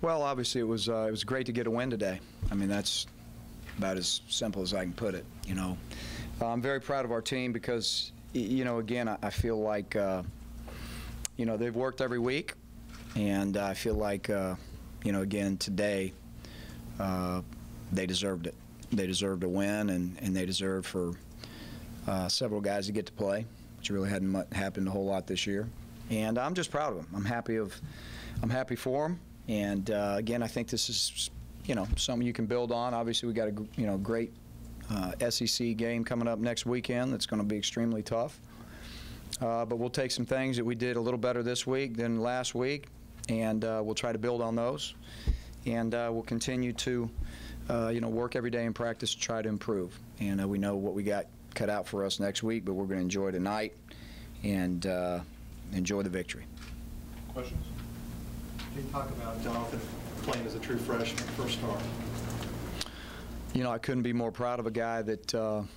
Well, obviously it was great to get a win today. I mean, that's about as simple as I can put it. You know, I'm very proud of our team because, you know, again, I feel like you know, they've worked every week, and I feel like you know, again today they deserved it. They deserved a win, and they deserved for several guys to get to play, which really hadn't happened a whole lot this year. And I'm just proud of them. I'm happy for them. And again, I think this is, you know, something you can build on. Obviously, we got a great SEC game coming up next weekend. That's going to be extremely tough. But we'll take some things that we did a little better this week than last week, and we'll try to build on those. And we'll continue to, you know, work every day in practice to try to improve. And we know what we got cut out for us next week, but we're going to enjoy tonight and enjoy the victory. Questions? Can you talk about Jonathan playing as a true freshman, first start? You know, I couldn't be more proud of a guy that, you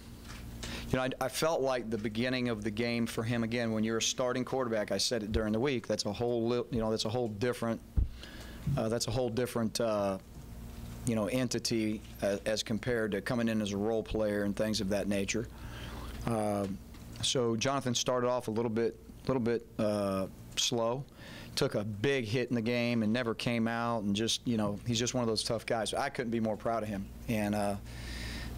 know, I felt like the beginning of the game for him, again, when you're a starting quarterback, I said it during the week, that's a whole, you know, that's a whole different, you know, entity as compared to coming in as a role player and things of that nature. So Jonathan started off a little bit slow, took a big hit in the game and never came out, and just, you know, he's just one of those tough guys. I couldn't be more proud of him. And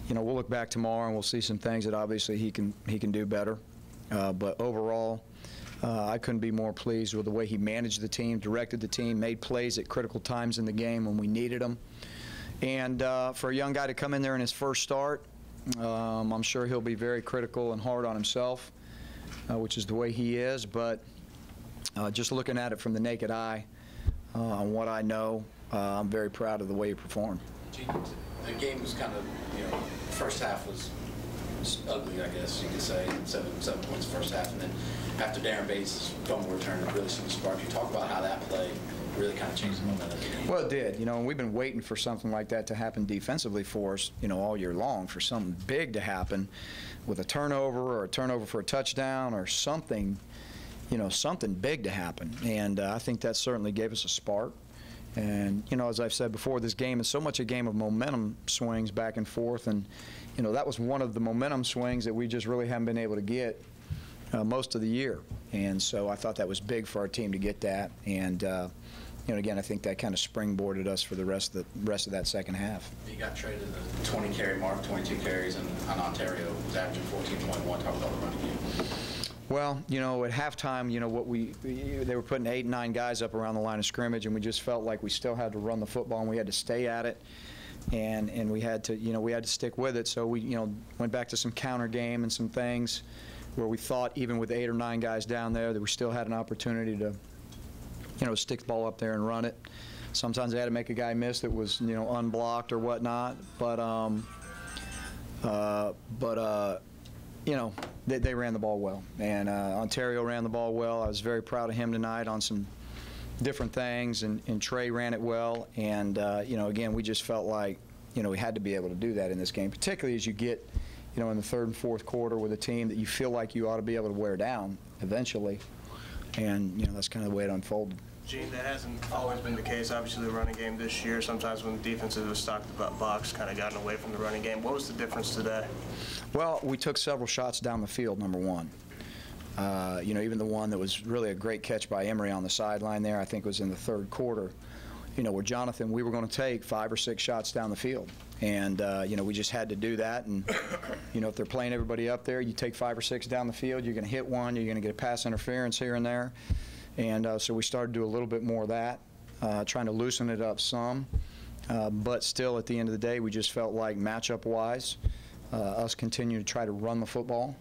you know, we'll look back tomorrow and we'll see some things that obviously he can do better. But overall, I couldn't be more pleased with the way he managed the team, directed the team, made plays at critical times in the game when we needed them. And for a young guy to come in there in his first start, I'm sure he'll be very critical and hard on himself, which is the way he is. But just looking at it from the naked eye, on what I know, I'm very proud of the way he performed. The game was kind of, you know, first half was ugly, I guess you could say. 7 points first half, and then after Darren Bates' fumble return, it really seemed to spark. You talk about how that play really kind of changed the momentum of the game. Well, it did. You know, and we've been waiting for something like that to happen defensively for us, you know, all year long, for something big to happen with a turnover or a turnover for a touchdown or something, you know, something big to happen. And I think that certainly gave us a spark. And, you know, as I've said before, this game is so much a game of momentum swings back and forth. And, you know, that was one of the momentum swings that we just really haven't been able to get most of the year. And so I thought that was big for our team to get that. And, you know, again, I think that kind of springboarded us for the rest of that second half. He got traded the 20-carry mark, 22 carries, and on Ontario was averaging 14.1. Talk about the running game. Well, you know, at halftime, you know, they were putting 8 and 9 guys up around the line of scrimmage, and we just felt like we still had to run the football, and we had to stay at it, and we had to, you know, we had to stick with it. So we, you know, went back to some counter game and some things where we thought even with 8 or 9 guys down there that we still had an opportunity to, you know, stick the ball up there and run it. Sometimes they had to make a guy miss that was, you know, unblocked or whatnot, but you know, they ran the ball well, and Ontario ran the ball well. I was very proud of him tonight on some different things, and Trey ran it well. And you know, again, we just felt like, you know, we had to be able to do that in this game, particularly as you get, you know, in the third and fourth quarter with a team that you feel like you ought to be able to wear down eventually. And, you know, that's kind of the way it unfolded. Gene, that hasn't always been the case. Obviously, the running game this year, sometimes when the defenses have stocked the box, kind of gotten away from the running game. What was the difference today? Well, we took several shots down the field, number one. You know, even the one that was really a great catch by Emery on the sideline there, I think was in the third quarter. You know, with Jonathan, we were going to take 5 or 6 shots down the field. And, you know, we just had to do that. And, you know, if they're playing everybody up there, you take 5 or 6 down the field, you're going to hit one, you're going to get a pass interference here and there. And so we started to do a little bit more of that, trying to loosen it up some. But still, at the end of the day, we just felt like matchup-wise, us continuing to try to run the football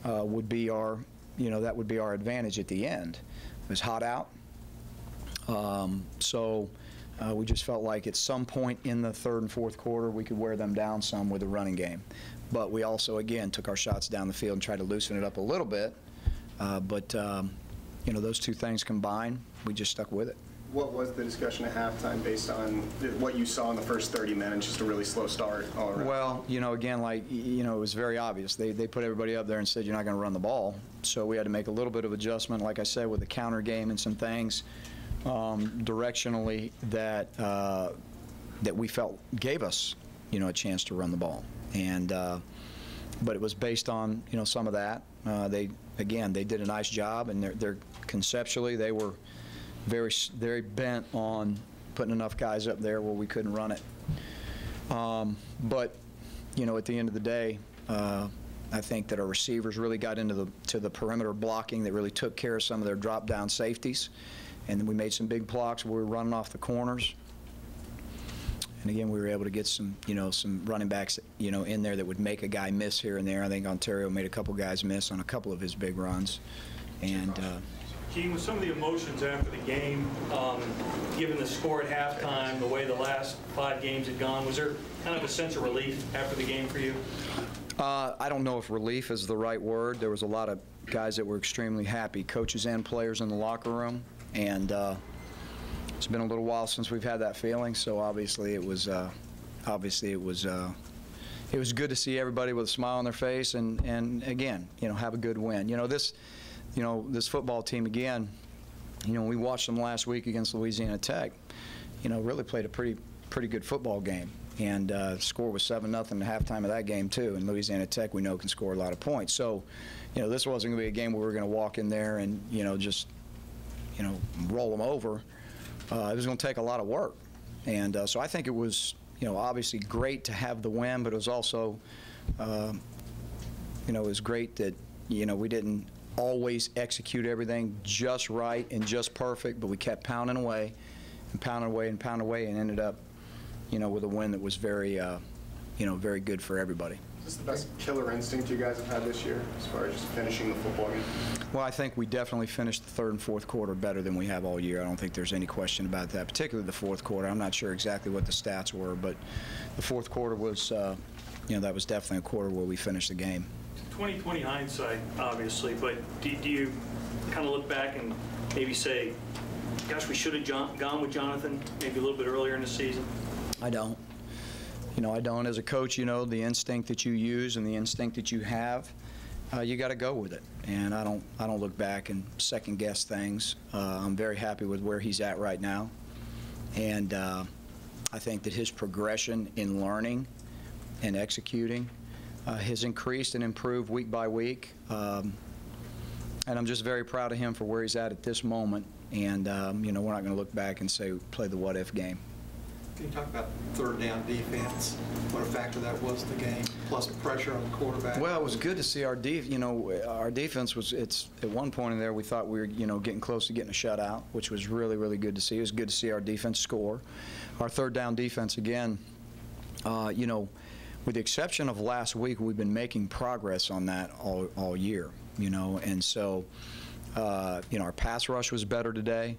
would be our, you know, that would be our advantage at the end. It was hot out. So we just felt like at some point in the third and fourth quarter, we could wear them down some with the running game. But we also, again, took our shots down the field and tried to loosen it up a little bit. You know, those two things combined, we just stuck with it. What was the discussion at halftime based on what you saw in the first 30 minutes, just a really slow start all around? Well, you know, again, like, you know, it was very obvious. They put everybody up there and said, you're not going to run the ball. So we had to make a little bit of adjustment, like I said, with the counter game and some things directionally that that we felt gave us, a chance to run the ball. And but it was based on, some of that. They did a nice job, and they're conceptually they were very bent on putting enough guys up there where we couldn't run it. But at the end of the day, I think that our receivers really got into the perimeter blocking that really took care of some of their drop-down safeties. And then we made some big blocks where we were running off the corners. And again, we were able to get some running backs, in there that would make a guy miss here and there. I think Ontario made a couple guys miss on a couple of his big runs. And Gene, with some of the emotions after the game, given the score at halftime, the way the last 5 games had gone, was there kind of a sense of relief after the game for you? I don't know if relief is the right word. There was a lot of guys that were extremely happy, coaches and players in the locker room, and it's been a little while since we've had that feeling. So obviously it was good to see everybody with a smile on their face, and again, have a good win. This football team again. We watched them last week against Louisiana Tech. Really played a pretty good football game. And the score was 7-0 at halftime of that game, too. And Louisiana Tech, we know, can score a lot of points. So, this wasn't going to be a game where we were going to walk in there and, just, roll them over. It was going to take a lot of work. And so I think it was, obviously great to have the win, but it was also, it was great that, we didn't always execute everything just right and just perfect, but we kept pounding away and pounding away and pounding away and ended up, with a win that was very, very good for everybody. Is this the best killer instinct you guys have had this year as far as just finishing the football game? Well, I think we definitely finished the third and fourth quarter better than we have all year. I don't think there's any question about that, particularly the fourth quarter. I'm not sure exactly what the stats were, but the fourth quarter was, that was definitely a quarter where we finished the game. 20/20 hindsight, obviously, but do you kind of look back and maybe say, gosh, we should have gone with Jonathan maybe a little bit earlier in the season? I don't. I don't. As a coach, the instinct that you use and the instinct that you have, you got to go with it. And I don't look back and second guess things. I'm very happy with where he's at right now, and I think that his progression in learning and executing has increased and improved week by week. And I'm just very proud of him for where he's at this moment. And we're not going to look back and say play the what-if game. Can you talk about third down defense, what a factor that was in the game, plus pressure on the quarterback? Well, it was good to see our defense was, at one point in there we thought we were, getting close to getting a shutout, which was really, really good to see. It was good to see our defense score. Our third down defense, again, with the exception of last week, we've been making progress on that all year, and so, our pass rush was better today.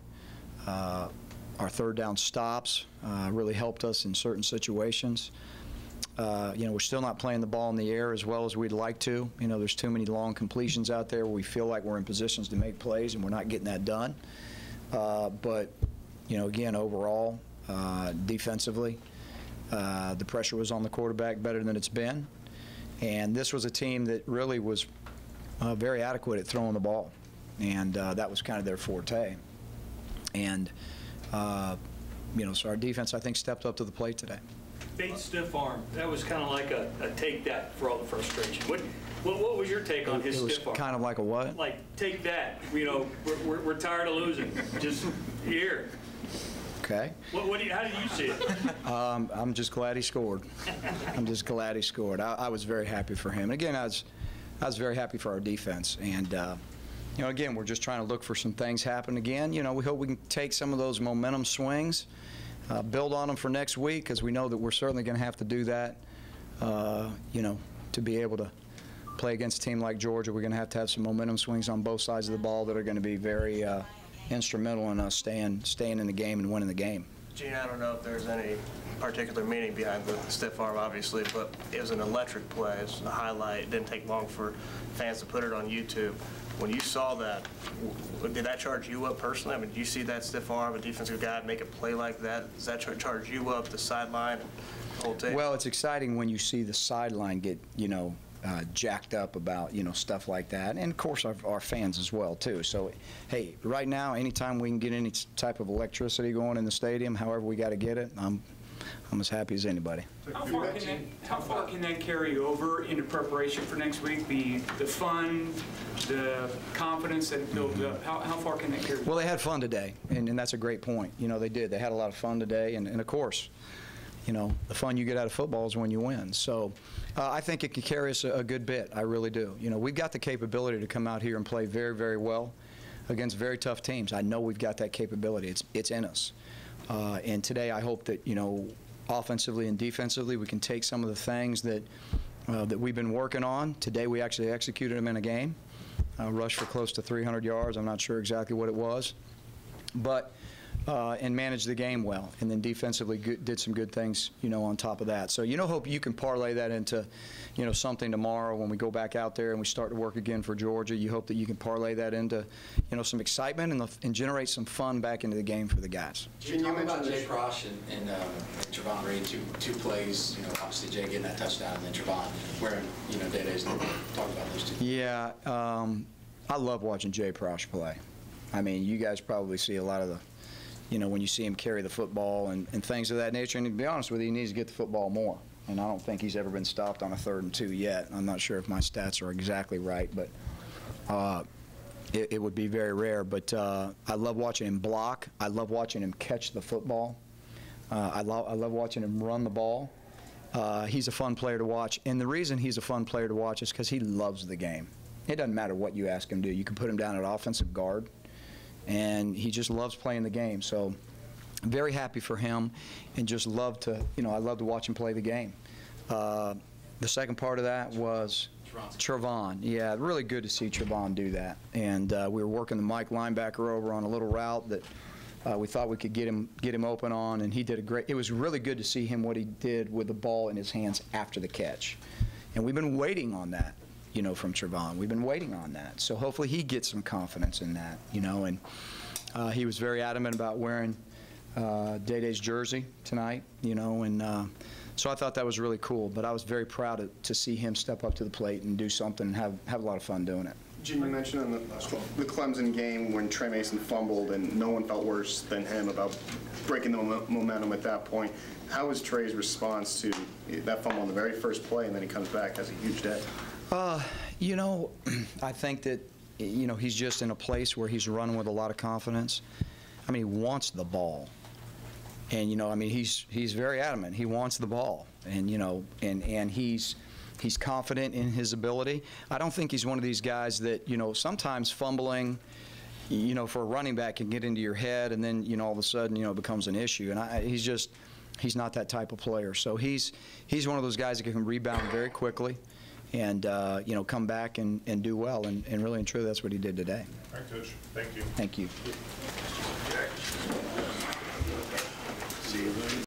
Our third down stops really helped us in certain situations. We're still not playing the ball in the air as well as we'd like to. There's too many long completions out there where we feel like we're in positions to make plays and we're not getting that done. But, again, overall, defensively, the pressure was on the quarterback better than it's been. And this was a team that really was very adequate at throwing the ball. And that was kind of their forte. And so our defense, I think, stepped up to the plate today. Bait stiff arm. That was kind of like a take that for all the frustration. What was your take on his stiff arm? It was kind of like a what? Like, take that. We're tired of losing. Just here. Okay. How did you see it? I'm just glad he scored. I'm just glad he scored. I was very happy for him. And again, I was very happy for our defense. And again, we're just trying to look for some things happen again. We hope we can take some of those momentum swings, build on them for next week, because we know that we're certainly going to have to do that, to be able to play against a team like Georgia. We're going to have some momentum swings on both sides of the ball that are going to be very instrumental in us staying in the game and winning the game. Gene, I don't know if there's any particular meaning behind the stiff arm, obviously, but it was an electric play. It was a highlight. It didn't take long for fans to put it on YouTube. When you saw that, did that charge you up personally? I mean, did you see that stiff arm, a defensive guy make a play like that? Does that charge you up the sideline, the whole tape? Well, it's exciting when you see the sideline get, jacked up about, stuff like that. And, of course, our fans as well, too. So, hey, right now, anytime we can get any type of electricity going in the stadium, however we got to get it, I'm as happy as anybody. How far can that carry over into preparation for next week? The fun, the confidence that builds up. How far can that carry? Well, they had fun today, and that's a great point. They did. They had a lot of fun today, and of course, the fun you get out of football is when you win. So I think it can carry us a good bit. I really do. We've got the capability to come out here and play very, very well against very tough teams. I know we've got that capability. It's in us. And today I hope that, offensively and defensively, we can take some of the things that we've been working on. Today we actually executed them in a game. Rushed for close to 300 yards. I'm not sure exactly what it was. But and managed the game well, and then defensively did some good things, on top of that. So, hope you can parlay that into, something tomorrow when we go back out there and we start to work again for Georgia. You hope that you can parlay that into, some excitement and generate some fun back into the game for the guys. Can you talk about Jay Prosh and Trevon Reed, two plays, obviously Jay getting that touchdown and then Trevon wearing, Day-Day's number. Talk about those two. Yeah, I love watching Jay Prosh play. I mean, you guys probably see a lot of the, when you see him carry the football and things of that nature. And to be honest with you, he needs to get the football more. And I don't think he's ever been stopped on a 3rd and 2 yet. I'm not sure if my stats are exactly right, but it would be very rare. But I love watching him block. I love watching him catch the football. I love watching him run the ball. He's a fun player to watch. And the reason he's a fun player to watch is because he loves the game. It doesn't matter what you ask him to do. You can put him down at offensive guard, and he just loves playing the game. So I'm very happy for him, and just love to, I love to watch him play the game. The second part of that was Trevon. Yeah, really good to see Trevon do that. And we were working the Mike linebacker over on a little route that we thought we could get him open on, and he did a great. It was really good to see him what he did with the ball in his hands after the catch. And we've been waiting on that. From Trevon. We've been waiting on that. So hopefully he gets some confidence in that, and he was very adamant about wearing Day-Day's jersey tonight, and so I thought that was really cool. But I was very proud to see him step up to the plate and do something and have a lot of fun doing it. Jim, you mentioned on the Clemson game when Trey Mason fumbled and no one felt worse than him about breaking the momentum at that point. How was Trey's response to that fumble on the very first play, and then he comes back, has a huge day? I think that, he's just in a place where he's running with a lot of confidence. I mean, he wants the ball. And, he's very adamant. He wants the ball. And, and he's confident in his ability. I don't think he's one of these guys that, sometimes fumbling, for a running back can get into your head, and then, all of a sudden, it becomes an issue. And he's not that type of player. So he's one of those guys that can rebound very quickly. And, come back and do well. And really and truly, that's what he did today. All right, Coach. Thank you. Thank you. See you later.